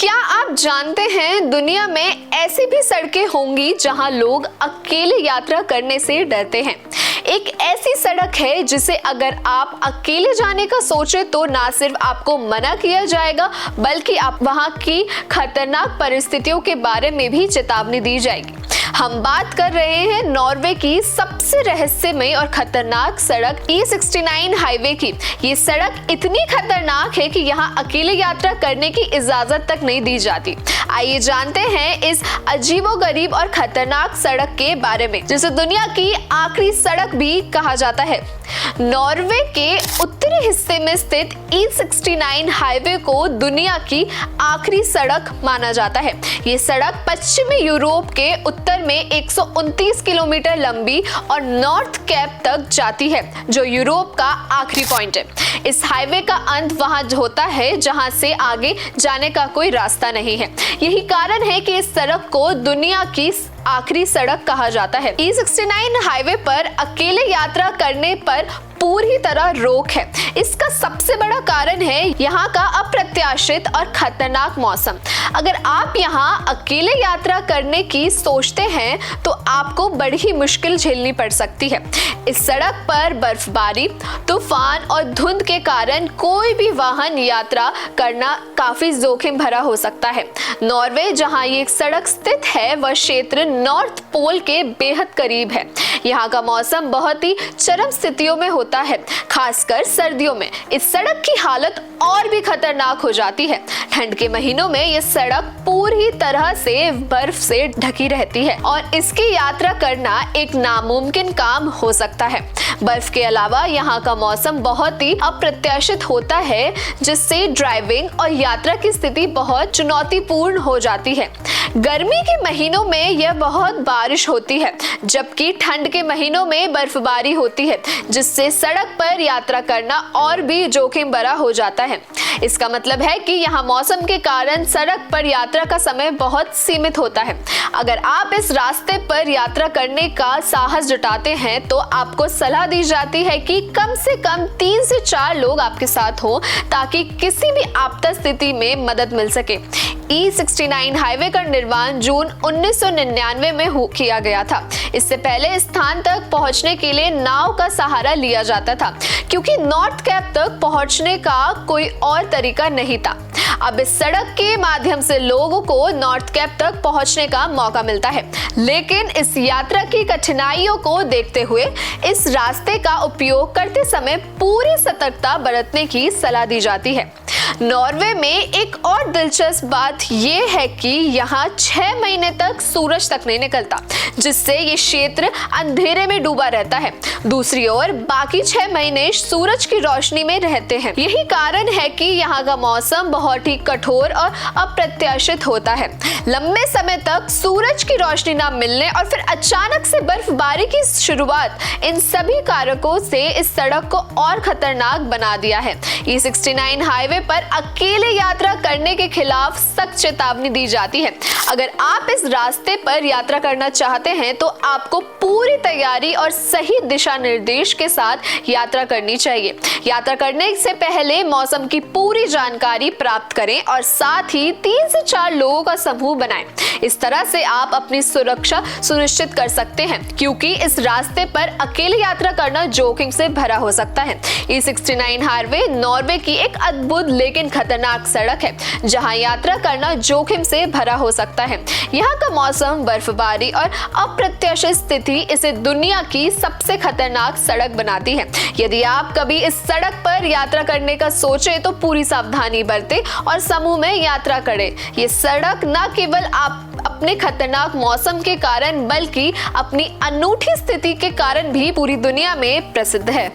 क्या आप जानते हैं दुनिया में ऐसी भी सड़कें होंगी जहां लोग अकेले यात्रा करने से डरते हैं। एक ऐसी सड़क है जिसे अगर आप अकेले जाने का सोचे तो ना सिर्फ आपको मना किया जाएगा बल्कि आप वहां की खतरनाक परिस्थितियों के बारे में भी चेतावनी दी जाएगी। हम बात कर रहे हैं नॉर्वे की सबसे रहस्यमय और खतरनाक सड़क E69 हाईवे की। ये सड़क इतनी खतरनाक है कि यहाँ अकेले यात्रा करने की इजाजत तक नहीं दी जाती। आइए जानते हैं इस अजीबोगरीब और खतरनाक सड़क के बारे में, जिसे दुनिया की आखिरी सड़क भी कहा जाता है। नॉर्वे के उत्तरी हिस्से में स्थित E69 हाईवे को दुनिया की आखिरी सड़क माना जाता है। ये सड़क पश्चिमी यूरोप के उत्तर में 129 किलोमीटर लंबी और नॉर्थ कैप तक जाती है, जो यूरोप का आखिरी पॉइंट है। इस हाईवे का अंत वहां होता है जहां से आगे जाने का कोई रास्ता नहीं है। यही कारण है कि इस सड़क को दुनिया की आखिरी सड़क कहा जाता है। E69 हाईवे पर अकेले यात्रा करने पर पूरी तरह रोक है। इसका सबसे बड़ा कारण है यहाँ का अप्रत्याशित और खतरनाक मौसम। अगर आप यहाँ अकेले यात्रा करने की सोचते हैं तो आपको बड़ी ही मुश्किल झेलनी पड़ सकती है। इस सड़क पर बर्फबारी, तूफान और धुंध के कारण कोई भी वाहन यात्रा करना काफी जोखिम भरा हो सकता है। नॉर्वे जहाँ ये सड़क स्थित है वह क्षेत्र नॉर्थ पोल के बेहद करीब है। यहाँ का मौसम बहुत ही चरम स्थितियों में होता है, खासकर सर्दियों में इस सड़क की हालत और भी खतरनाक हो जाती है। ठंड के महीनों में यह सड़क पूरी तरह से बर्फ से ढकी रहती है और इसकी यात्रा करना एक नामुमकिन काम हो सकता है। बर्फ के अलावा यहाँ का मौसम बहुत ही अप्रत्याशित होता है, जिससे ड्राइविंग और यात्रा की स्थिति बहुत चुनौतीपूर्ण हो जाती है। गर्मी के महीनों में यह बहुत बारिश होती है, जबकि ठंड के महीनों में बर्फबारी होती है, जिससे सड़क पर यात्रा करना और भी जोखिम भरा हो जाता है। इसका मतलब है कि यहाँ मौसम के कारण सड़क पर यात्रा का समय बहुत सीमित होता है। अगर आप इस रास्ते पर यात्रा करने का साहस जुटाते हैं तो आपको सलाह दी जाती है कि कम से कम 3 से 4 लोग आपके साथ हो, ताकि किसी भी आपात स्थिति में मदद मिल सके। E69 हाईवे का निर्माण जून 1999 में किया गया था। इससे पहले इस स्थान तक पहुंचने के लिए नाव का सहारा लिया जाता था, क्योंकि नॉर्थ कैप तक पहुंचने का कोई और तरीका नहीं था। अब इस सड़क के माध्यम से लोगों को नॉर्थ कैप तक पहुंचने का मौका मिलता है, लेकिन इस यात्रा की कठिनाइयों को देखते हुए इस रास्ते का उपयोग करते समय पूरी सतर्कता बरतने की सलाह दी जाती है। नॉर्वे में एक और दिलचस्प बात यह है कि यहाँ 6 महीने तक सूरज तक नहीं निकलता, जिससे ये क्षेत्र अंधेरे में डूबा रहता है। दूसरी ओर बाकी 6 महीने सूरज की रोशनी में रहते हैं। यही कारण है कि यहाँ का मौसम बहुत ही कठोर और अप्रत्याशित होता है। लंबे समय तक सूरज की रोशनी न मिलने और फिर अचानक से बर्फबारी की शुरुआत, इन सभी कारकों से इस सड़क को और खतरनाक बना दिया है। E69 हाईवे पर अकेले यात्रा करने के खिलाफ सख्त चेतावनी दी जाती है। अगर आप इस रास्ते पर यात्रा करना चाहते हैं तो आपको पूरी तैयारी और सही दिशा निर्देश के साथ यात्रा करनी चाहिए। यात्रा करने से पहले मौसम की पूरी जानकारी प्राप्त करें और साथ ही 3 से 4 लोगों का समूह बनाएं। इस तरह से आप अपनी सुरक्षा सुनिश्चित कर सकते हैं, क्योंकि इस रास्ते पर अकेले यात्रा करना जोखिम से भरा हो सकता है। E69 हाईवे नॉर्वे की एक अद्भुत लेकिन खतरनाक सड़क है, जहां यात्रा करना जोखिम से भरा हो सकता है। यहाँ का मौसम, बर्फबारी और अप्रत्याशित स्थिति इसे दुनिया की सबसे खतरनाक सड़क बनाती है। यदि आप कभी इस सड़क पर यात्रा करने का सोचे तो पूरी सावधानी बरतें और समूह में यात्रा करें। ये सड़क न केवल आप अपने खतरनाक मौसम के कारण बल्कि अपनी अनूठी स्थिति के कारण भी पूरी दुनिया में प्रसिद्ध है।